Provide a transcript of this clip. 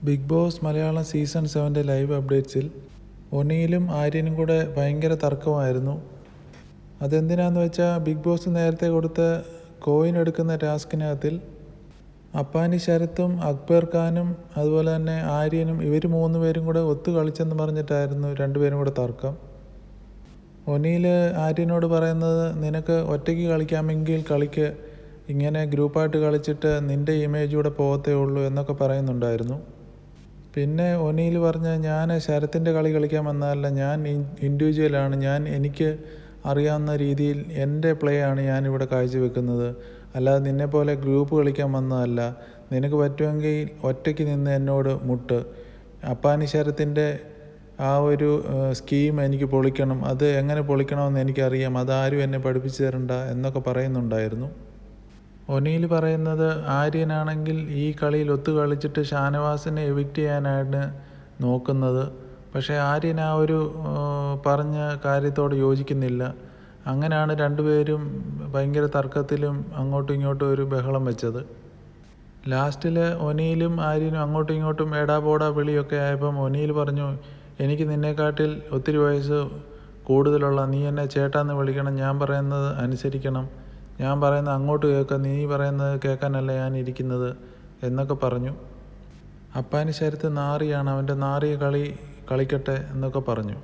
Big Boss Malayalam season 7 live അപ്ഡേറ്റ്സിൽ ഒനിയിലും ആര്യനും കൂടെ ഭയങ്കര തർക്കമായിരുന്നു. അതെന്തിനാന്ന് വെച്ചാൽ ബിഗ് ബോസ് നേരത്തെ കൊടുത്ത കോയിൻ എടുക്കുന്ന ടാസ്കിനകത്തിൽ അപ്പാനി ശരത്തും അക്ബർ ഖാനും അതുപോലെ തന്നെ ആര്യനും ഇവർ 3 പേരും കൂടെ ഒത്തു കളിച്ചെന്ന് പറഞ്ഞിട്ടായിരുന്നു രണ്ടുപേരും കൂടെ തർക്കം. ഒനിയിൽ ആര്യനോട് പറയുന്നത്, നിനക്ക് ഒറ്റയ്ക്ക് കളിക്കാമെങ്കിൽ കളിക്ക്, ഇങ്ങനെ ഗ്രൂപ്പായിട്ട് കളിച്ചിട്ട് നിൻ്റെ ഇമേജ് കൂടെ പോകത്തേ ഉള്ളൂ എന്നൊക്കെ പറയുന്നുണ്ടായിരുന്നു. പിന്നെ ഒനിയിൽ പറഞ്ഞ, ഞാൻ ശരത്തിൻ്റെ കളി കളിക്കാൻ വന്നതല്ല, ഞാൻ ഇൻഡിവിജ്വലാണ്, എനിക്ക് അറിയാവുന്ന രീതിയിൽ എൻ്റെ പ്ലേ ആണ് ഞാനിവിടെ കാഴ്ചവെക്കുന്നത്, അല്ലാതെ നിന്നെപ്പോലെ ഗ്രൂപ്പ് കളിക്കാൻ വന്നതല്ല. നിനക്ക് പറ്റുമെങ്കിൽ ഒറ്റയ്ക്ക് നിന്ന് എന്നോട് മുട്ട്. അപ്പാനി ശരത്തിൻ്റെ ആ ഒരു സ്കീം എനിക്ക് പൊളിക്കണം, അത് എങ്ങനെ പൊളിക്കണമെന്ന് എനിക്കറിയാം, അതാരും എന്നെ പഠിപ്പിച്ചു തരണ്ട എന്നൊക്കെ പറയുന്നുണ്ടായിരുന്നു. ഒനിയിൽ പറയുന്നത്, ആര്യനാണെങ്കിൽ ഈ കളിയിൽ ഒത്തു കളിച്ചിട്ട് ഷാനവാസിനെ എവിക്റ്റ് ചെയ്യാനാണ് നോക്കുന്നത്. പക്ഷേ ആര്യൻ ആ ഒരു പറഞ്ഞ കാര്യത്തോട് യോജിക്കുന്നില്ല. അങ്ങനെയാണ് രണ്ടുപേരും ഭയങ്കര തർക്കത്തിലും അങ്ങോട്ടും ഇങ്ങോട്ടും ഒരു ബഹളം വെച്ചത്. ലാസ്റ്റിൽ ഒനിയിലും ആര്യനും അങ്ങോട്ടും ഇങ്ങോട്ടും എടാ പോടാ വിളിയൊക്കെ ആയപ്പം ഒനിയിൽ പറഞ്ഞു, എനിക്ക് നിന്നെക്കാട്ടിൽ ഒത്തിരി വയസ്സ് കൂടുതലുള്ള, നീ എന്നെ ചേട്ടാന്ന് വിളിക്കണം, ഞാൻ പറയുന്നത് അനുസരിക്കണം, ഞാൻ പറയുന്നത് അങ്ങോട്ട് കേൾക്കുക, നീ പറയുന്നത് കേൾക്കാനല്ല ഞാൻ ഇരിക്കുന്നത് എന്നൊക്കെ പറഞ്ഞു. അപ്പാനി ശരത്ത് നാറിയാണ്, അവൻ്റെ നാറിയ കളി കളിക്കട്ടെ എന്നൊക്കെ പറഞ്ഞു.